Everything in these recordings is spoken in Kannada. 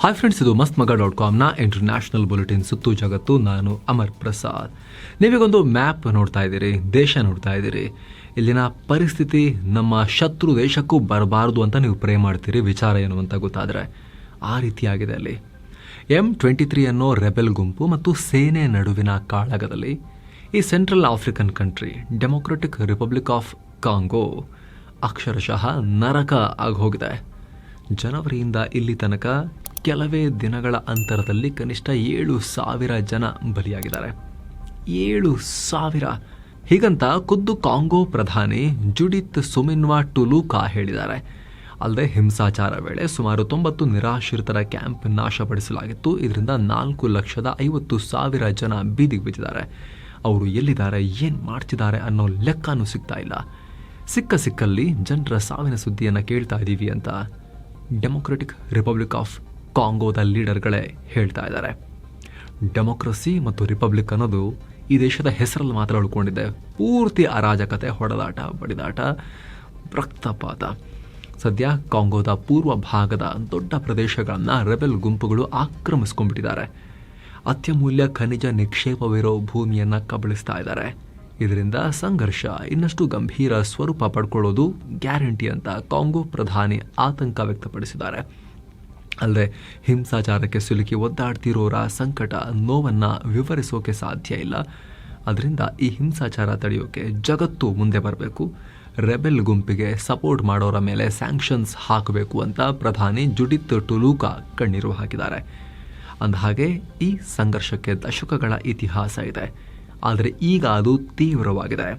ಹಾಯ್ ಫ್ರೆಂಡ್ಸ್, ಇದು mastmaga.comನ ಇಂಟರ್ನ್ಯಾಷನಲ್ ಬುಲೆಟಿನ್ ಸುತ್ತು ಜಗತ್ತು. ನಾನು ಅಮರ್ ಪ್ರಸಾದ್. ನೀವೀಗೊಂದು ಮ್ಯಾಪ್ ನೋಡ್ತಾ ಇದ್ದೀರಿ, ದೇಶ ನೋಡ್ತಾ ಇದ್ದೀರಿ. ಇಲ್ಲಿನ ಪರಿಸ್ಥಿತಿ ನಮ್ಮ ಶತ್ರು ದೇಶಕ್ಕೂ ಬರಬಾರ್ದು ಅಂತ ನೀವು ಪ್ರೇ ಮಾಡ್ತೀರಿ, ವಿಚಾರ ಏನು ಅಂತ ಗೊತ್ತಾದರೆ. ಆ ರೀತಿಯಾಗಿದೆ ಅಲ್ಲಿ. M23 ಅನ್ನೋ ರೆಬೆಲ್ ಗುಂಪು ಮತ್ತು ಸೇನೆ ನಡುವಿನ ಕಾಳಗದಲ್ಲಿ ಈ central African country democratic republic of Congo ಅಕ್ಷರಶಃ ನರಕ ಆಗೋಗಿದೆ. ಜನವರಿಯಿಂದ ಇಲ್ಲಿ ತನಕ ಕೆಲವೇ ದಿನಗಳ ಅಂತರದಲ್ಲಿ ಕನಿಷ್ಠ 7,000 ಜನ ಬಲಿಯಾಗಿದ್ದಾರೆ. 7,000 ಹೀಗಂತ ಖುದ್ದು ಕಾಂಗೋ ಪ್ರಧಾನಿ ಜುಡಿತ್ ಸುಮಿನ್ವಾ ಟುಲೂಕಾ ಹೇಳಿದ್ದಾರೆ. ಅಲ್ಲದೆ ಹಿಂಸಾಚಾರ ವೇಳೆ ಸುಮಾರು 90 ನಿರಾಶ್ರಿತರ ಕ್ಯಾಂಪ್ ನಾಶಪಡಿಸಲಾಗಿತ್ತು. ಇದರಿಂದ 4,50,000 ಜನ ಬೀದಿಗೆ ಬಿದ್ದಿದ್ದಾರೆ. ಅವರು ಎಲ್ಲಿದ್ದಾರೆ, ಏನು ಮಾಡ್ತಿದ್ದಾರೆ ಅನ್ನೋ ಲೆಕ್ಕನೂ ಸಿಗ್ತಾ ಇಲ್ಲ. ಸಿಕ್ಕಲ್ಲಿ ಜನರ ಸಾವಿನ ಸುದ್ದಿಯನ್ನು ಕೇಳ್ತಾ ಇದ್ದೀವಿ ಅಂತ ಡೆಮೊಕ್ರೆಟಿಕ್ ರಿಪಬ್ಲಿಕ್ ಆಫ್ ಕಾಂಗೋದ ಲೀಡರ್ಗಳೇ ಹೇಳ್ತಾ ಇದ್ದಾರೆ. ಡೆಮೊಕ್ರಸಿ ಮತ್ತು ರಿಪಬ್ಲಿಕ್ ಅನ್ನೋದು ಈ ದೇಶದ ಹೆಸರಲ್ಲಿ ಮಾತ್ರ ಉಳ್ಕೊಂಡಿದೆ. ಪೂರ್ತಿ ಅರಾಜಕತೆ, ಹೊಡೆದಾಟ, ಬಡಿದಾಟ, ರಕ್ತಪಾತ. ಸದ್ಯ ಕಾಂಗೋದ ಪೂರ್ವ ಭಾಗದ ದೊಡ್ಡ ಪ್ರದೇಶಗಳನ್ನು ರೆಬೆಲ್ ಗುಂಪುಗಳು ಆಕ್ರಮಿಸ್ಕೊಂಡ್ಬಿಟ್ಟಿದ್ದಾರೆ. ಅತ್ಯಮೂಲ್ಯ ಖನಿಜ ನಿಕ್ಷೇಪವಿರೋ ಭೂಮಿಯನ್ನು ಕಬಳಿಸ್ತಾ ಇದ್ದಾರೆ. ಇದರಿಂದ ಸಂಘರ್ಷ ಇನ್ನಷ್ಟು ಗಂಭೀರ ಸ್ವರೂಪ ಪಡ್ಕೊಳ್ಳೋದು ಗ್ಯಾರಂಟಿ ಅಂತ ಕಾಂಗೋ ಪ್ರಧಾನಿ ಆತಂಕ ವ್ಯಕ್ತಪಡಿಸಿದ್ದಾರೆ. ಅಲ್ಲದೆ ಹಿಂಸಾಚಾರಕ್ಕೆ ಸಿಲುಕಿ ಒದ್ದಾಡ್ತಿರೋರ ಸಂಕಟ, ನೋವನ್ನು ವಿವರಿಸೋಕೆ ಸಾಧ್ಯ ಇಲ್ಲ. ಅದರಿಂದ ಈ ಹಿಂಸಾಚಾರ ತಡೆಯೋಕೆ ಜಗತ್ತು ಮುಂದೆ ಬರಬೇಕು. ರೆಬೆಲ್ ಗುಂಪಿಗೆ ಸಪೋರ್ಟ್ ಮಾಡೋರ ಮೇಲೆ ಸ್ಯಾಂಕ್ಷನ್ಸ್ ಹಾಕಬೇಕು ಅಂತ ಪ್ರಧಾನಿ ಜುಡಿತ್ ಟುಲೂಕಾ ಕಣ್ಣೀರು ಹಾಕಿದ್ದಾರೆ. ಅಂದಹಾಗೆ ಈ ಸಂಘರ್ಷಕ್ಕೆ ದಶಕಗಳ ಇತಿಹಾಸ ಇದೆ. ಆದರೆ ಈಗ ಅದು ತೀವ್ರವಾಗಿದೆ.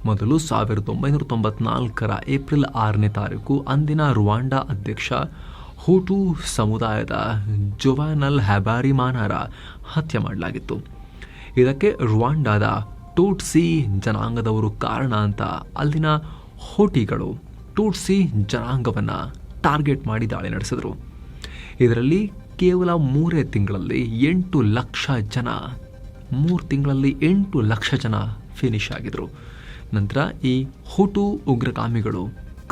ಮೊದಲು 1994 ಏಪ್ರಿಲ್ 6ನೇ ತಾರೀಕು ಅಂದಿನ ರುವಾಂಡಾ ಅಧ್ಯಕ್ಷ ಹುಟು ಸಮುದಾಯದ ಜೊವಾನಲ್ ಹ್ಯಾಬಾರಿಮಾನರ ಹತ್ಯೆ ಮಾಡಲಾಗಿತ್ತು. ಇದಕ್ಕೆ ರುವಾಂಡಾದ ಟೂಟ್ಸಿ ಜನಾಂಗದವರು ಕಾರಣ ಅಂತ ಅಲ್ಲಿನ ಹೋಟಿಗಳು ಟೂಟ್ಸಿ ಜನಾಂಗವನ್ನು ಟಾರ್ಗೆಟ್ ಮಾಡಿ ದಾಳಿ ನಡೆಸಿದರು. ಇದರಲ್ಲಿ ಕೇವಲ 3 ತಿಂಗಳಲ್ಲಿ 8 ಲಕ್ಷ ಜನ 3 ತಿಂಗಳಲ್ಲಿ 8 ಲಕ್ಷ ಜನ ಫಿನಿಶ್ ಆಗಿದ್ರು. ನಂತರ ಈ ಹುಟು ಉಗ್ರಗಾಮಿಗಳು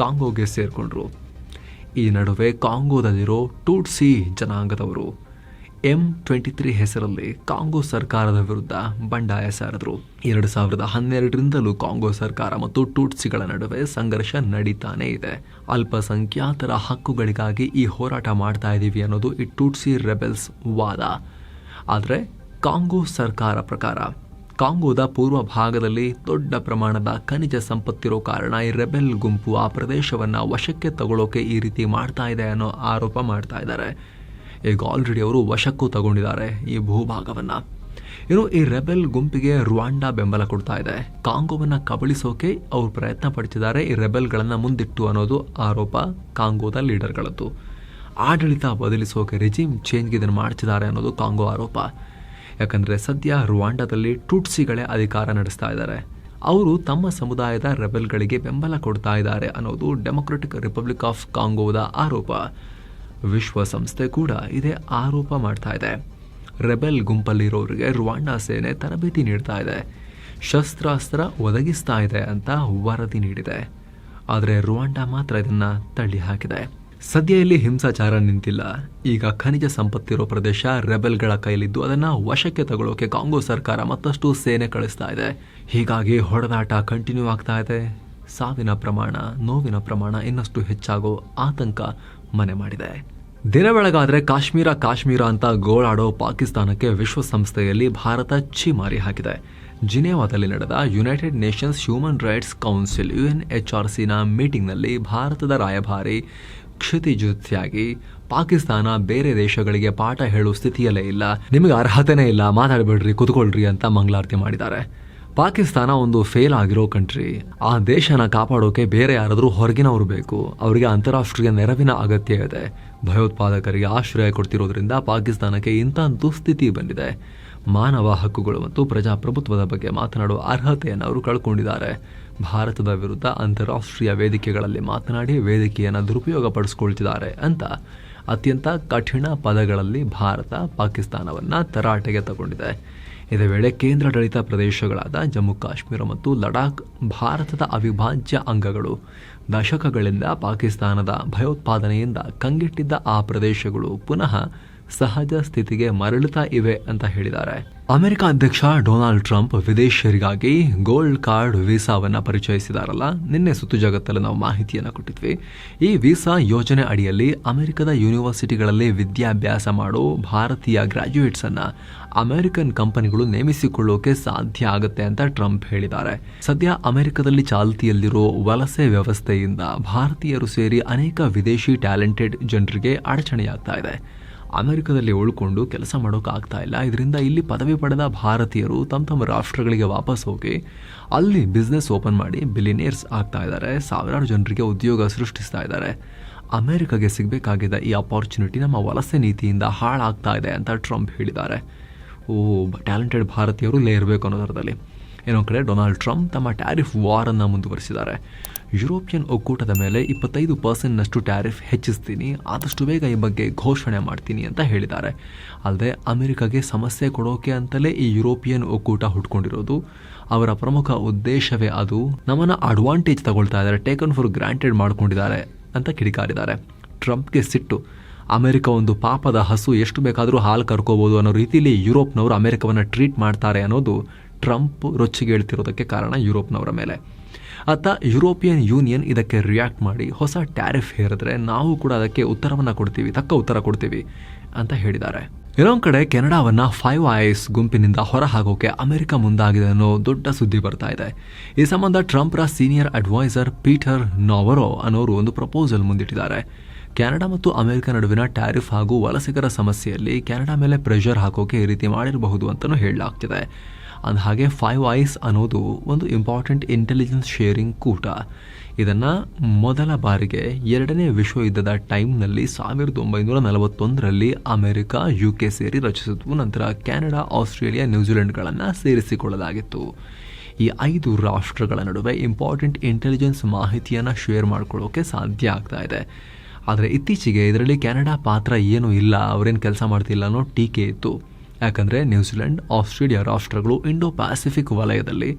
ಕಾಂಗೋಗೆ ಸೇರಿಕೊಂಡ್ರು. ಈ ನಡುವೆ ಕಾಂಗೋದಲ್ಲಿರೋ ಟೂಟ್ಸಿ ಜನಾಂಗದವರು M23 ಹೆಸರಲ್ಲಿ ಕಾಂಗೋ ಸರ್ಕಾರದ ವಿರುದ್ಧ ಬಂಡಾಯ ಸಾರಿದ್ರು. 2012ರಿಂದಲೂ ಕಾಂಗೋ ಸರ್ಕಾರ ಮತ್ತು ಟೂಟ್ಸಿಗಳ ನಡುವೆ ಸಂಘರ್ಷ ನಡೀತಾನೇ ಇದೆ. ಅಲ್ಪಸಂಖ್ಯಾತರ ಹಕ್ಕುಗಳಿಗಾಗಿ ಈ ಹೋರಾಟ ಮಾಡ್ತಾ ಇದ್ದೀವಿ ಅನ್ನೋದು ಈ ಟೂಟ್ಸಿ ರೆಬೆಲ್ಸ್ ವಾದ. ಆದರೆ ಕಾಂಗೋ ಸರ್ಕಾರ ಪ್ರಕಾರ ಕಾಂಗೋದ ಪೂರ್ವ ಭಾಗದಲ್ಲಿ ದೊಡ್ಡ ಪ್ರಮಾಣದ ಖನಿಜ ಸಂಪತ್ತಿರೋ ಕಾರಣ ಈ ರೆಬೆಲ್ ಗುಂಪು ಆ ಪ್ರದೇಶವನ್ನು ವಶಕ್ಕೆ ತಗೊಳ್ಳೋಕೆ ಈ ರೀತಿ ಮಾಡ್ತಾ ಇದೆ ಅನ್ನೋ ಆರೋಪ ಮಾಡ್ತಾ ಇದ್ದಾರೆ. ಈಗ ಆಲ್ರೆಡಿ ಅವರು ವಶಕ್ಕೂ ತಗೊಂಡಿದ್ದಾರೆ ಈ ಭೂಭಾಗವನ್ನು. ಇನ್ನು ಈ ರೆಬೆಲ್ ಗುಂಪಿಗೆ ರುವಾಂಡಾ ಬೆಂಬಲ ಕೊಡ್ತಾ ಇದೆ. ಕಾಂಗೋವನ್ನು ಕಬಳಿಸೋಕೆ ಅವರು ಪ್ರಯತ್ನ ಪಡ್ತಿದ್ದಾರೆ, ಈ ರೆಬೆಲ್ಗಳನ್ನು ಮುಂದಿಟ್ಟು ಅನ್ನೋದು ಆರೋಪ ಕಾಂಗೋದ ಲೀಡರ್ಗಳದ್ದು. ಆಡಳಿತ ಬದಲಿಸೋಕೆ, ರೆಜಿಮ್ ಚೇಂಜ್ಗೆ ಇದನ್ನು ಮಾಡ್ತಿದ್ದಾರೆ ಅನ್ನೋದು ಕಾಂಗೋ ಆರೋಪ. ಯಾಕಂದರೆ ಸದ್ಯ ರುವಾಂಡಾದಲ್ಲಿ ಟುಟ್ಸಿಗಳೇ ಅಧಿಕಾರ ನಡೆಸ್ತಾ ಇದ್ದಾರೆ. ಅವರು ತಮ್ಮ ಸಮುದಾಯದ ರೆಬೆಲ್ಗಳಿಗೆ ಬೆಂಬಲ ಕೊಡ್ತಾ ಇದ್ದಾರೆ ಅನ್ನೋದು ಡೆಮೊಕ್ರೆಟಿಕ್ ರಿಪಬ್ಲಿಕ್ ಆಫ್ ಕಾಂಗೋದ ಆರೋಪ. ವಿಶ್ವಸಂಸ್ಥೆ ಕೂಡ ಇದೇ ಆರೋಪ ಮಾಡ್ತಾ ಇದೆ. ರೆಬೆಲ್ ಗುಂಪಲ್ಲಿರೋರಿಗೆ ರುವಾಂಡಾ ಸೇನೆ ತರಬೇತಿ ನೀಡ್ತಾ ಇದೆ, ಶಸ್ತ್ರಾಸ್ತ್ರ ಒದಗಿಸ್ತಾ ಇದೆ ಅಂತ ವರದಿ ನೀಡಿದೆ. ಆದರೆ ರುವಾಂಡಾ ಮಾತ್ರ ಇದನ್ನು ತಳ್ಳಿ ಹಾಕಿದೆ. ಸದ್ಯ ಇಲ್ಲಿ ಹಿಂಸಾಚಾರ ನಿಂತಿಲ್ಲ. ಈಗ ಖನಿಜ ಸಂಪತ್ತಿರೋ ಪ್ರದೇಶ ರೆಬೆಲ್ಗಳ ಕೈಲಿದ್ದು ಅದನ್ನು ವಶಕ್ಕೆ ತಗೊಳ್ಳೋಕೆ ಕಾಂಗೋ ಸರ್ಕಾರ ಮತ್ತಷ್ಟು ಸೇನೆ ಕಳಿಸ್ತಾ ಇದೆ. ಹೀಗಾಗಿ ಹೊಡೆದಾಟ ಕಂಟಿನ್ಯೂ ಆಗ್ತಾ ಇದೆ. ಸಾವಿನ ಪ್ರಮಾಣ, ನೋವಿನ ಪ್ರಮಾಣ ಇನ್ನಷ್ಟು ಹೆಚ್ಚಾಗೋ ಆತಂಕ ಮನೆ ಮಾಡಿದೆ. ದಿನ ಬೆಳಗಾದ್ರೆ ಕಾಶ್ಮೀರ ಅಂತ ಗೋಳಾಡೋ ಪಾಕಿಸ್ತಾನಕ್ಕೆ ವಿಶ್ವಸಂಸ್ಥೆಯಲ್ಲಿ ಭಾರತ ಛೀಮಾರಿ ಹಾಕಿದೆ. ಜಿನೇವಾದಲ್ಲಿ ನಡೆದ United Nations Human Rights Council UNHRCನ ಮೀಟಿಂಗ್ನಲ್ಲಿ ಭಾರತದ ರಾಯಭಾರಿ ಕ್ಷಿತಿಜುತ್ಯಾಗಿ ಪಾಕಿಸ್ತಾನ ಬೇರೆ ದೇಶಗಳಿಗೆ ಪಾಠ ಹೇಳೋ ಸ್ಥಿತಿಯಲ್ಲೇ ಇಲ್ಲ, ನಿಮಗೆ ಅರ್ಹತೆನೇ ಇಲ್ಲ, ಮಾತಾಡಬೇಡ್ರಿ, ಕೂತ್ಕೊಳ್ರಿ ಅಂತ ಮಂಗಳಾರತಿ ಮಾಡಿದ್ದಾರೆ. ಪಾಕಿಸ್ತಾನ ಒಂದು ಫೇಲ್ ಆಗಿರೋ ಕಂಟ್ರಿ. ಆ ದೇಶನ ಕಾಪಾಡೋಕೆ ಬೇರೆ ಯಾರಾದರೂ ಹೊರಗಿನವರು ಬೇಕು. ಅವರಿಗೆ ಅಂತಾರಾಷ್ಟ್ರೀಯ ನೆರವಿನ ಅಗತ್ಯ ಇದೆ. ಭಯೋತ್ಪಾದಕರಿಗೆ ಆಶ್ರಯ ಕೊಡ್ತಿರೋದ್ರಿಂದ ಪಾಕಿಸ್ತಾನಕ್ಕೆ ಇಂಥ ದುಸ್ಥಿತಿ ಬಂದಿದೆ. ಮಾನವ ಹಕ್ಕುಗಳು ಮತ್ತು ಪ್ರಜಾಪ್ರಭುತ್ವದ ಬಗ್ಗೆ ಮಾತನಾಡುವ ಅರ್ಹತೆಯನ್ನು ಅವರು ಕಳ್ಕೊಂಡಿದ್ದಾರೆ. ಭಾರತದ ವಿರುದ್ಧ ಅಂತಾರಾಷ್ಟ್ರೀಯ ವೇದಿಕೆಗಳಲ್ಲಿ ಮಾತನಾಡಿ ವೇದಿಕೆಯನ್ನು ದುರುಪಯೋಗ ಪಡಿಸ್ಕೊಳ್ತಿದ್ದಾರೆ ಅಂತ ಅತ್ಯಂತ ಕಠಿಣ ಪದಗಳಲ್ಲಿ ಭಾರತ ಪಾಕಿಸ್ತಾನವನ್ನು ತರಾಟೆಗೆ ತಗೊಂಡಿದೆ. ಇದೇ ವೇಳೆ ಕೇಂದ್ರಾಡಳಿತ ಪ್ರದೇಶಗಳಾದ ಜಮ್ಮು ಕಾಶ್ಮೀರ ಮತ್ತು ಲಡಾಖ್ ಭಾರತದ ಅವಿಭಾಜ್ಯ ಅಂಗಗಳು. ದಶಕಗಳಿಂದ ಪಾಕಿಸ್ತಾನದ ಭಯೋತ್ಪಾದನೆಯಿಂದ ಕಂಗೆಟ್ಟಿದ್ದ ಆ ಪ್ರದೇಶಗಳು ಪುನಃ ಸಹಜ ಸ್ಥಿತಿಗೆ ಮರಳುತ್ತಾ ಇವೆ ಅಂತ ಹೇಳಿದ್ದಾರೆ. ಅಮೆರಿಕ ಅಧ್ಯಕ್ಷ ಡೊನಾಲ್ಡ್ ಟ್ರಂಪ್ ವಿದೇಶಿಯರಿಗಾಗಿ ಗೋಲ್ಡ್ ಕಾರ್ಡ್ ವೀಸಾವನ್ನ ಪರಿಚಯಿಸಿದಾರಲ್ಲ, ನಿನ್ನೆ ಸುತ್ತು ಜಗತ್ತಲ್ಲಿ ನಾವು ಮಾಹಿತಿಯನ್ನು ಕೊಟ್ಟಿದ್ವಿ. ಈ ವೀಸಾ ಯೋಜನೆ ಅಡಿಯಲ್ಲಿ ಅಮೆರಿಕದ ಯೂನಿವರ್ಸಿಟಿಗಳಲ್ಲಿ ವಿದ್ಯಾಭ್ಯಾಸ ಮಾಡೋ ಭಾರತೀಯ ಗ್ರಾಜ್ಯುಯೇಟ್ಸ್ ಅನ್ನ ಅಮೆರಿಕನ್ ಕಂಪನಿಗಳು ನೇಮಿಸಿಕೊಳ್ಳೋಕೆ ಸಾಧ್ಯ ಆಗುತ್ತೆ ಅಂತ ಟ್ರಂಪ್ ಹೇಳಿದ್ದಾರೆ. ಸದ್ಯ ಅಮೆರಿಕದಲ್ಲಿ ಚಾಲ್ತಿಯಲ್ಲಿರೋ ವಲಸೆ ವ್ಯವಸ್ಥೆಯಿಂದ ಭಾರತೀಯರು ಸೇರಿ ಅನೇಕ ವಿದೇಶಿ ಟ್ಯಾಲೆಂಟೆಡ್ ಜನರಿಗೆ ಅಡಚಣೆಯಾಗ್ತಾ ಇದೆ. ಅಮೆರಿಕದಲ್ಲಿ ಉಳ್ಕೊಂಡು ಕೆಲಸ ಮಾಡೋಕ್ಕಾಗ್ತಾ ಇಲ್ಲ. ಇದರಿಂದ ಇಲ್ಲಿ ಪದವಿ ಪಡೆದ ಭಾರತೀಯರು ತಮ್ಮ ರಾಷ್ಟ್ರಗಳಿಗೆ ವಾಪಸ್ ಹೋಗಿ ಅಲ್ಲಿ ಬಿಸ್ನೆಸ್ ಓಪನ್ ಮಾಡಿ ಬಿಲಿಯನೇರ್ಸ್ ಆಗ್ತಾ ಇದ್ದಾರೆ. ಸಾವಿರಾರು ಜನರಿಗೆ ಉದ್ಯೋಗ ಸೃಷ್ಟಿಸ್ತಾ ಇದ್ದಾರೆ. ಅಮೆರಿಕಗೆ ಸಿಗಬೇಕಾಗಿದ್ದ ಈ ಅಪಾರ್ಚುನಿಟಿ ನಮ್ಮ ವಲಸೆ ನೀತಿಯಿಂದ ಹಾಳಾಗ್ತಾ ಇದೆ ಅಂತ ಟ್ರಂಪ್ ಹೇಳಿದ್ದಾರೆ. ಟ್ಯಾಲೆಂಟೆಡ್ ಭಾರತೀಯರು ಇಲ್ಲೇ ಇರಬೇಕು ಅನ್ನೋದರಲ್ಲಿ. ಇನ್ನೊಂದು ಕಡೆ ಡೊನಾಲ್ಡ್ ಟ್ರಂಪ್ ತಮ್ಮ ಟ್ಯಾರಿಫ್ ವಾರನ್ನು ಮುಂದುವರಿಸಿದ್ದಾರೆ. ಯುರೋಪಿಯನ್ ಒಕ್ಕೂಟದ ಮೇಲೆ 25% ಟ್ಯಾರಿಫ್ ಹೆಚ್ಚಿಸ್ತೀನಿ, ಆದಷ್ಟು ಬೇಗ ಈ ಬಗ್ಗೆ ಘೋಷಣೆ ಮಾಡ್ತೀನಿ ಅಂತ ಹೇಳಿದ್ದಾರೆ. ಅಲ್ಲದೆ ಅಮೆರಿಕಾಗೆ ಸಮಸ್ಯೆ ಕೊಡೋಕೆ ಅಂತಲೇ ಈ ಯುರೋಪಿಯನ್ ಒಕ್ಕೂಟ ಹುಟ್ಕೊಂಡಿರೋದು. ಅವರ ಪ್ರಮುಖ ಉದ್ದೇಶವೇ ಅದು. ನಮ್ಮನ್ನ ಅಡ್ವಾಂಟೇಜ್ ತಗೊಳ್ತಾ ಇದ್ದಾರೆ, ಟೇಕನ್ ಫಾರ್ ಗ್ರಾಂಟೆಡ್ ಮಾಡ್ಕೊಂಡಿದ್ದಾರೆ ಅಂತ ಕಿಡಿಕಾರಿದ್ದಾರೆ. ಟ್ರಂಪ್ಗೆ ಸಿಟ್ಟು. ಅಮೆರಿಕ ಒಂದು ಪಾಪದ ಹಸು, ಎಷ್ಟು ಬೇಕಾದರೂ ಹಾಲು ಕರ್ಕೋಬಹುದು ಅನ್ನೋ ರೀತಿಯಲ್ಲಿ ಯುರೋಪ್ನವರು ಅಮೆರಿಕವನ್ನು ಟ್ರೀಟ್ ಮಾಡ್ತಾರೆ ಅನ್ನೋದು ಟ್ರಂಪ್ ರೊಚ್ಚಿಗೆ ಹೇಳ್ತಿರೋದಕ್ಕೆ ಕಾರಣ ಯುರೋಪ್ನವರ ಮೇಲೆ. ಅತ್ತ ಯುರೋಪಿಯನ್ ಯೂನಿಯನ್ ಇದಕ್ಕೆ ರಿಯಾಕ್ಟ್ ಮಾಡಿ ಹೊಸ ಟ್ಯಾರಿಫ್ ಹೇರಿದ್ರೆ ನಾವು ಕೂಡ ಅದಕ್ಕೆ ಉತ್ತರವನ್ನು ಕೊಡ್ತೀವಿ, ತಕ್ಕ ಉತ್ತರ ಕೊಡ್ತೀವಿ ಅಂತ ಹೇಳಿದ್ದಾರೆ. ಇನ್ನೊಂದು ಕಡೆ ಕೆನಡಾವನ್ನ 5 ಐಸ್ ಗುಂಪಿನಿಂದ ಹೊರ ಹಾಕೋಕೆ ಅಮೆರಿಕ ಮುಂದಾಗಿದೆ ಅನ್ನೋ ದೊಡ್ಡ ಸುದ್ದಿ ಬರ್ತಾ ಇದೆ. ಈ ಸಂಬಂಧ ಟ್ರಂಪ್ರ ಸೀನಿಯರ್ ಅಡ್ವೈಸರ್ ಪೀಟರ್ ನಾವರೋ ಅನ್ನೋರು ಒಂದು ಪ್ರಪೋಸಲ್ ಮುಂದಿಟ್ಟಿದ್ದಾರೆ. ಕೆನಡಾ ಮತ್ತು ಅಮೆರಿಕ ನಡುವಿನ ಟ್ಯಾರಿಫ್ ಹಾಗೂ ವಲಸಿಗರ ಸಮಸ್ಯೆಯಲ್ಲಿ ಕೆನಡಾ ಮೇಲೆ ಪ್ರೆಷರ್ ಹಾಕೋಕೆ ಈ ರೀತಿ ಮಾಡಿರಬಹುದು ಅಂತಲೂ ಹೇಳಲಾಗ್ತಿದೆ. ಅಂದಹಾಗೆ 5 ಐಸ್ ಅನ್ನೋದು ಒಂದು ಇಂಪಾರ್ಟೆಂಟ್ ಇಂಟೆಲಿಜೆನ್ಸ್ ಶೇರಿಂಗ್ ಕೂಟ. ಇದನ್ನು ಮೊದಲ ಬಾರಿಗೆ 2ನೇ ವಿಶ್ವಯುದ್ಧದ ಟೈಮ್ನಲ್ಲಿ 1941ರಲ್ಲಿ ಅಮೆರಿಕ, UK ಸೇರಿ ರಚಿಸಿದ್ವು. ನಂತರ ಕೆನಡಾ, ಆಸ್ಟ್ರೇಲಿಯಾ, ನ್ಯೂಜಿಲೆಂಡ್ಗಳನ್ನು ಸೇರಿಸಿಕೊಳ್ಳಲಾಗಿತ್ತು. ಈ 5 ರಾಷ್ಟ್ರಗಳ ನಡುವೆ ಇಂಪಾರ್ಟೆಂಟ್ ಇಂಟೆಲಿಜೆನ್ಸ್ ಮಾಹಿತಿಯನ್ನು ಶೇರ್ ಮಾಡ್ಕೊಳ್ಳೋಕೆ ಸಾಧ್ಯ ಆಗ್ತಾ ಇದೆ. ಆದರೆ ಇತ್ತೀಚೆಗೆ ಇದರಲ್ಲಿ ಕೆನಡಾ ಪಾತ್ರ ಏನೂ ಇಲ್ಲ, ಅವರೇನು ಕೆಲಸ ಮಾಡ್ತಿಲ್ಲ ಅನ್ನೋ ಟೀಕೆ ಇತ್ತು. ಯಾಕಂದರೆ ನ್ಯೂಜಿಲೆಂಡ್, ಆಸ್ಟ್ರೇಲಿಯಾ ರಾಷ್ಟ್ರಗಳು ಇಂಡೋ ಪ್ಯಾಸಿಫಿಕ್ ವಲಯದಲ್ಲಿ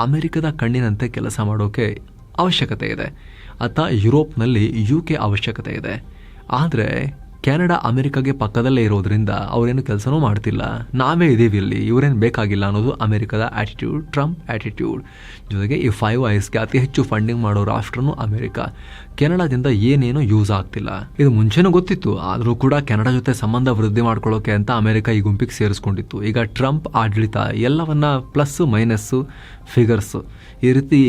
ಅಮೆರಿಕದ ಕಣ್ಣಿನಂತೆ ಕೆಲಸ ಮಾಡೋಕ್ಕೆ ಅವಶ್ಯಕತೆ ಇದೆ. ಅತ್ತ ಯುರೋಪ್ನಲ್ಲಿ UK ಅವಶ್ಯಕತೆ ಇದೆ. ಆದರೆ ಕೆನಡಾ ಅಮೆರಿಕಾಗೆ ಪಕ್ಕದಲ್ಲೇ ಇರೋದ್ರಿಂದ ಅವರೇನು ಕೆಲಸನೂ ಮಾಡ್ತಿಲ್ಲ, ನಾವೇ ಇದ್ದೀವಿ ಇಲ್ಲಿ, ಇವರೇನು ಬೇಕಾಗಿಲ್ಲ ಅನ್ನೋದು ಅಮೆರಿಕದ ಆ್ಯಟಿಟ್ಯೂಡ್, ಟ್ರಂಪ್ ಆ್ಯಟಿಟ್ಯೂಡ್. ಜೊತೆಗೆ ಈ 5 ಐಸ್ಗೆ ಅತಿ ಹೆಚ್ಚು ಫಂಡಿಂಗ್ ಮಾಡೋ ರಾಷ್ಟ್ರನೂ ಅಮೆರಿಕ. ಕೆನಡಾದಿಂದ ಏನೇನು ಯೂಸ್ ಆಗ್ತಿಲ್ಲ, ಇದು ಮುಂಚೆನೂ ಗೊತ್ತಿತ್ತು. ಆದರೂ ಕೂಡ ಕೆನಡಾ ಜೊತೆ ಸಂಬಂಧ ವೃದ್ಧಿ ಮಾಡ್ಕೊಳ್ಳೋಕೆ ಅಂತ ಅಮೆರಿಕ ಈ ಗುಂಪಿಗೆ ಸೇರಿಸ್ಕೊಂಡಿತ್ತು. ಈಗ ಟ್ರಂಪ್ ಆಡಳಿತ ಎಲ್ಲವನ್ನ ಪ್ಲಸ್ ಮೈನಸ್ಸು ಫಿಗರ್ಸ್ ಈ ರೀತಿ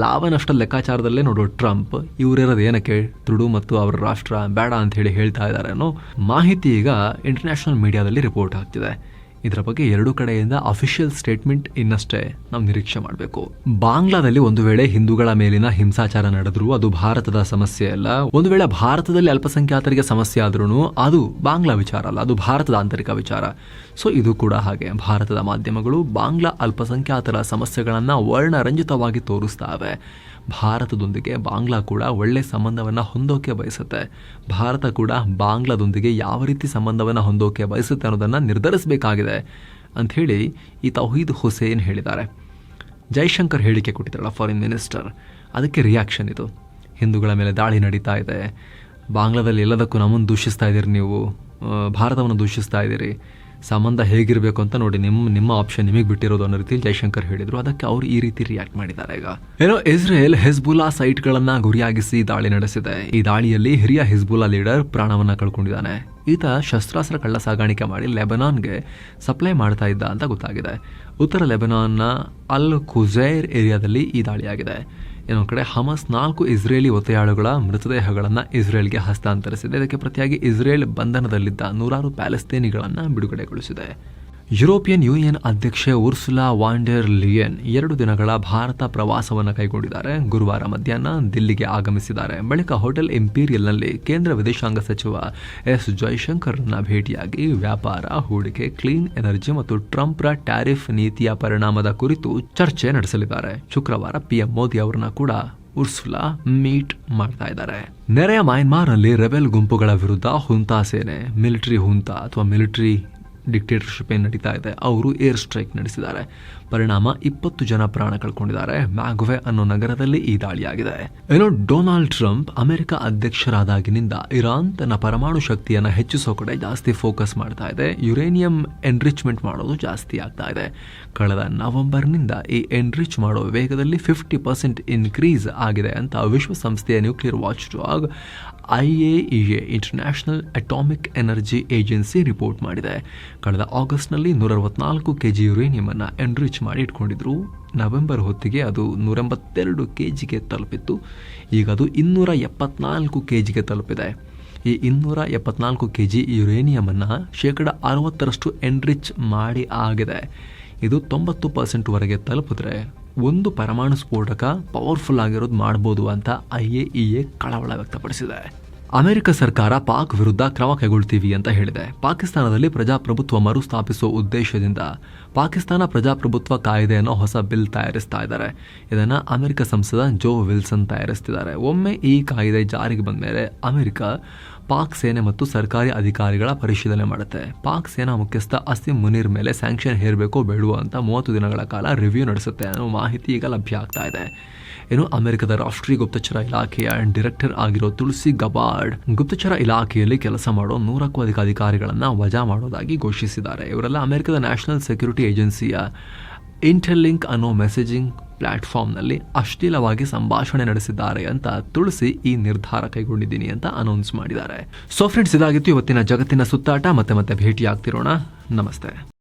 ಲಾಭ ನಷ್ಟ ಲೆಕ್ಕಾಚಾರದಲ್ಲೇ ನೋಡೋ ಟ್ರಂಪ್ ಇವರಿರೋದು ಏನಕ್ಕೆ ತುಡು ಮತ್ತು ಅವರ ರಾಷ್ಟ್ರ ಬೇಡ ಅಂತ ಹೇಳ್ತಾ ಇದ್ದಾರೆ ಅನ್ನೋ ಮಾಹಿತಿ ಈಗ ಇಂಟರ್ನ್ಯಾಷನಲ್ ಮೀಡಿಯಾದಲ್ಲಿ ರಿಪೋರ್ಟ್ ಆಗ್ತಿದೆ. ಇದರ ಬಗ್ಗೆ 2 ಕಡೆಯಿಂದ ಅಫಿಷಿಯಲ್ ಸ್ಟೇಟ್ಮೆಂಟ್ ಇನ್ನಷ್ಟೇ ನಾವು ನಿರೀಕ್ಷೆ ಮಾಡಬೇಕು. ಬಾಂಗ್ಲಾದಲ್ಲಿ ಒಂದು ವೇಳೆ ಹಿಂದೂಗಳ ಮೇಲಿನ ಹಿಂಸಾಚಾರ ನಡೆದ್ರೂ ಅದು ಭಾರತದ ಸಮಸ್ಯೆ ಅಲ್ಲ. ಒಂದು ವೇಳೆ ಭಾರತದಲ್ಲಿ ಅಲ್ಪಸಂಖ್ಯಾತರಿಗೆ ಸಮಸ್ಯೆ ಆದ್ರೂ ಅದು ಬಾಂಗ್ಲಾ ವಿಚಾರ ಅಲ್ಲ, ಅದು ಭಾರತದ ಆಂತರಿಕ ವಿಚಾರ. ಸೊ ಇದು ಕೂಡ ಹಾಗೆ. ಭಾರತದ ಮಾಧ್ಯಮಗಳು ಬಾಂಗ್ಲಾ ಅಲ್ಪಸಂಖ್ಯಾತರ ಸಮಸ್ಯೆಗಳನ್ನು ವರ್ಣರಂಜಿತವಾಗಿ ತೋರಿಸ್ತಾವೆ. ಭಾರತದೊಂದಿಗೆ ಬಾಂಗ್ಲಾ ಕೂಡ ಒಳ್ಳೆ ಸಂಬಂಧವನ್ನು ಹೊಂದೋಕೆ ಬಯಸುತ್ತೆ. ಭಾರತ ಕೂಡ ಬಾಂಗ್ಲಾದೊಂದಿಗೆ ಯಾವ ರೀತಿ ಸಂಬಂಧವನ್ನು ಹೊಂದೋಕೆ ಬಯಸುತ್ತೆ ಅನ್ನೋದನ್ನು ನಿರ್ಧರಿಸಬೇಕಾಗಿದೆ ಅಂಥೇಳಿ ಈ ತೌಹೀದ್ ಹುಸೇನ್ ಹೇಳಿದ್ದಾರೆ. ಜೈಶಂಕರ್ ಹೇಳಿಕೆ ಕೊಟ್ಟಿದ್ದಾರಲ್ಲ, ಫಾರಿನ್ ಮಿನಿಸ್ಟರ್, ಅದಕ್ಕೆ ರಿಯಾಕ್ಷನ್ ಇದು. ಹಿಂದೂಗಳ ಮೇಲೆ ದಾಳಿ ನಡೀತಾ ಇದೆ, ಬಾಂಗ್ಲಾದಲ್ಲಿ ಎಲ್ಲದಕ್ಕೂ ನಮ್ಮನ್ನು ದೂಷಿಸ್ತಾ ಇದ್ದೀರಿ, ನೀವು ಭಾರತವನ್ನು ದೂಷಿಸ್ತಾ ಇದ್ದೀರಿ, ಸಂಬಂಧ ಹೇಗಿರಬೇಕು ಅಂತ ನೋಡಿ, ನಿಮ್ಮ ಆಪ್ಷನ್ ನಿಮಗೆ ಬಿಟ್ಟಿರೋದು ಅನ್ನೋ ರೀತಿ ಜೈಶಂಕರ್ ಹೇಳಿದ್ರು. ಅದಕ್ಕೆ ಅವರು ಈ ರೀತಿ ರಿಯಾಕ್ಟ್ ಮಾಡಿದ್ದಾರೆ. ಈಗ ಏನೋ ಇಸ್ರೇಲ್ ಹೆಜ್ಬುಲ್ಲಾ ಸೈಟ್ಗಳನ್ನ ಗುರಿಯಾಗಿಸಿ ದಾಳಿ ನಡೆಸಿದೆ. ಈ ದಾಳಿಯಲ್ಲಿ ಹಿರಿಯ ಹಿಜ್ಬುಲ್ಲಾ ಲೀಡರ್ ಪ್ರಾಣವನ್ನ ಕಳ್ಕೊಂಡಿದ್ದಾನೆ. ಈತ ಶಸ್ತ್ರಾಸ್ತ್ರ ಕಳ್ಳ ಸಾಗಾಣಿಕೆ ಮಾಡಿ ಲೆಬನಾನ್ಗೆ ಸಪ್ಲೈ ಮಾಡ್ತಾ ಇದ್ದ ಅಂತ ಗೊತ್ತಾಗಿದೆ. ಉತ್ತರ ಲೆಬನಾನ್ನ ಅಲ್ ಖುಜೈರ್ ಏರಿಯಾದಲ್ಲಿ ಈ ದಾಳಿಯಾಗಿದೆ. ಇನ್ನೊಂದು ಕಡೆ ಹಮಸ್ 4 ಇಸ್ರೇಲಿ ಒತ್ತೆಯಾಳುಗಳ ಮೃತದೇಹಗಳನ್ನು ಇಸ್ರೇಲ್ಗೆ ಹಸ್ತಾಂತರಿಸಿದೆ. ಇದಕ್ಕೆ ಪ್ರತಿಯಾಗಿ ಇಸ್ರೇಲ್ ಬಂಧನದಲ್ಲಿದ್ದ 100 ಪ್ಯಾಲೆಸ್ತೇನಿಗಳನ್ನು ಬಿಡುಗಡೆಗೊಳಿಸಿದೆ. ಯುರೋಪಿಯನ್ ಯೂನಿಯನ್ ಅಧ್ಯಕ್ಷೆ ಉರ್ಸುಲಾ ವಾನ್ ಡೆರ್ ಲಿಯನ್ 2 ದಿನಗಳ ಭಾರತ ಪ್ರವಾಸವನ್ನು ಕೈಗೊಂಡಿದ್ದಾರೆ. ಗುರುವಾರ ಮಧ್ಯಾಹ್ನ ದಿಲ್ಲಿಗೆ ಆಗಮಿಸಿದ್ದಾರೆ. ಬಳಿಕ ಹೋಟೆಲ್ ಇಂಪೀರಿಯಲ್ನಲ್ಲಿ ಕೇಂದ್ರ ವಿದೇಶಾಂಗ ಸಚಿವ ಎಸ್ ಜೈಶಂಕರ್ನ ಭೇಟಿಯಾಗಿ ವ್ಯಾಪಾರ, ಹೂಡಿಕೆ, ಕ್ಲೀನ್ ಎನರ್ಜಿ ಮತ್ತು ಟ್ರಂಪ್ರ ಟ್ಯಾರಿಫ್ ನೀತಿಯ ಪರಿಣಾಮದ ಕುರಿತು ಚರ್ಚೆ ನಡೆಸಲಿದ್ದಾರೆ. ಶುಕ್ರವಾರ PM ಮೋದಿ ಅವರನ್ನ ಕೂಡ ಉರ್ಸುಲಾ ಮೀಟ್ ಮಾಡ್ತಾ ಇದ್ದಾರೆ. ನೆರೆಯ ಮಯನ್ಮಾರ್ನಲ್ಲಿ ರೆಬೆಲ್ ಗುಂಪುಗಳ ವಿರುದ್ಧ ಹುಂತಾ ಸೇನೆ, ಮಿಲಿಟರಿ ಹುಂತಾ ಅಥವಾ ಮಿಲಿಟರಿ ಡಿಕ್ಟೇಟರ್ಶಿಪ್ ಏನು ನಡೀತಾ ಇದೆ ಅವರು ಏರ್ ಸ್ಟ್ರೈಕ್ ನಡೆಸಿದ್ದಾರೆ. ಪರಿಣಾಮ 20 ಜನ ಪ್ರಾಣ ಕಳ್ಕೊಂಡಿದ್ದಾರೆ. ಮ್ಯಾಗ್ವೆ ಅನ್ನೋ ನಗರದಲ್ಲಿ ಈ ದಾಳಿಯಾಗಿದೆ. ಏನೋ ಡೊನಾಲ್ಡ್ ಟ್ರಂಪ್ ಅಮೆರಿಕ ಅಧ್ಯಕ್ಷರಾದಾಗಿನಿಂದ ಇರಾನ್ ತನ್ನ ಪರಮಾಣು ಶಕ್ತಿಯನ್ನು ಹೆಚ್ಚಿಸೋ ಕಡೆ ಜಾಸ್ತಿ ಫೋಕಸ್ ಮಾಡ್ತಾ ಇದೆ. ಯುರೇನಿಯಂ ಎನ್ರಿಚ್ಮೆಂಟ್ ಮಾಡೋದು ಜಾಸ್ತಿ ಆಗ್ತಾ ಇದೆ. ಕಳೆದ ನವೆಂಬರ್ನಿಂದ ಈ ಎನ್ರಿಚ್ ಮಾಡೋ ವೇಗದಲ್ಲಿ 50% ಇನ್ಕ್ರೀಸ್ ಆಗಿದೆ ಅಂತ ವಿಶ್ವಸಂಸ್ಥೆಯ nuclear watch dog IAEA international atomic energy agency report ಮಾಡಿದೆ. ಕಳೆದ ಆಗಸ್ಟ್ನಲ್ಲಿ 164 kg ಯುರೇನಿಯಂ ಅನ್ನು ಎನ್ರಿಚ್ ಮಾಡಿ ಇಟ್ಕೊಂಡಿದ್ರು. ನವೆಂಬರ್ ಹೊತ್ತಿಗೆ ಅದು 182 kgಗೆ ತಲುಪಿತ್ತು. ಈಗ ಅದು 274 kgಗೆ ತಲುಪಿದೆ. ಈ 274 kg ಯುರೇನಿಯಂ ಅನ್ನು 60% ಎನ್ರಿಚ್ ಮಾಡಿ ಆಗಿದೆ. ಇದು 90% ವರೆಗೆ ತಲುಪಿದ್ರೆ ಒಂದು ಪರಮಾಣು ಸ್ಫೋಟಕ ಪವರ್ಫುಲ್ ಆಗಿರೋದು ಮಾಡ್ಬೋದು ಅಂತ IAEA ಕಳವಳ ವ್ಯಕ್ತಪಡಿಸಿದೆ. ಅಮೆರಿಕ ಸರ್ಕಾರ ಪಾಕ್ ವಿರುದ್ಧ ಕ್ರಮ ಕೈಗೊಳ್ತೀವಿ ಅಂತ ಹೇಳಿದೆ. ಪಾಕಿಸ್ತಾನದಲ್ಲಿ ಪ್ರಜಾಪ್ರಭುತ್ವ ಮರುಸ್ಥಾಪಿಸುವ ಉದ್ದೇಶದಿಂದ ಪಾಕಿಸ್ತಾನ ಪ್ರಜಾಪ್ರಭುತ್ವ ಕಾಯ್ದೆಯನ್ನು ಹೊಸ ಬಿಲ್ ತಯಾರಿಸ್ತಾ ಇದ್ದಾರೆ. ಇದನ್ನು ಅಮೆರಿಕ ಸಂಸದ ಜೋ ವಿಲ್ಸನ್ ತಯಾರಿಸ್ತಿದ್ದಾರೆ. ಒಮ್ಮೆ ಈ ಕಾಯ್ದೆ ಜಾರಿಗೆ ಬಂದ ಮೇಲೆ ಅಮೆರಿಕ ಪಾಕ್ ಸೇನೆ ಮತ್ತು ಸರ್ಕಾರಿ ಅಧಿಕಾರಿಗಳ ಪರಿಶೀಲನೆ ಮಾಡುತ್ತೆ. ಪಾಕ್ ಸೇನಾ ಮುಖ್ಯಸ್ಥ ಅಸಿಮ್ ಮುನೀರ್ ಮೇಲೆ ಸ್ಯಾಂಕ್ಷನ್ ಹೇರಬೇಕೋ ಬೇಡವೋ ಅಂತ 30 ದಿನಗಳ ಕಾಲ ರಿವ್ಯೂ ನಡೆಸುತ್ತೆ ಅನ್ನೋ ಮಾಹಿತಿ ಈಗ ಲಭ್ಯ ಆಗ್ತಾ ಇದೆ. ಇನ್ನು ಅಮೆರಿಕದ ರಾಷ್ಟ್ರೀಯ ಗುಪ್ತಚರ ಇಲಾಖೆಯ ಡೈರೆಕ್ಟರ್ ಆಗಿರೋ ತುಳಸಿ ಗಬಾರ್ಡ್ ಗುಪ್ತಚರ ಇಲಾಖೆಯಲ್ಲಿ ಕೆಲಸ ಮಾಡೋ 100ಕ್ಕೂ ಅಧಿಕ ಅಧಿಕಾರಿಗಳನ್ನು ವಜಾ ಮಾಡೋದಾಗಿ ಘೋಷಿಸಿದ್ದಾರೆ. ಇವರೆಲ್ಲ ಅಮೆರಿಕದ ನ್ಯಾಷನಲ್ ಸೆಕ್ಯೂರಿಟಿ ಏಜೆನ್ಸಿಯ ಇಂಟರ್ಲಿಂಕ್ ಅನ್ನೋ ಮೆಸೇಜಿಂಗ್ ಪ್ಲಾಟ್ಫಾರ್ಮ್ನಲ್ಲಿ ಅಶ್ಲೀಲವಾಗಿ ಸಂಭಾಷಣೆ ನಡೆಸಿದ್ದಾರೆ ಅಂತ ತುಳಸಿ ಈ ನಿರ್ಧಾರ ಕೈಗೊಂಡಿದ್ದೀನಿ ಅಂತ ಅನೌನ್ಸ್ ಮಾಡಿದ್ದಾರೆ. ಸೊ ಫ್ರೆಂಡ್ಸ್, ಇದಾಗಿತ್ತು ಇವತ್ತಿನ ಜಗತ್ತಿನ ಸುತ್ತಾಟ. ಮತ್ತೆ ಭೇಟಿ ಆಗ್ತಿರೋಣ. ನಮಸ್ತೆ.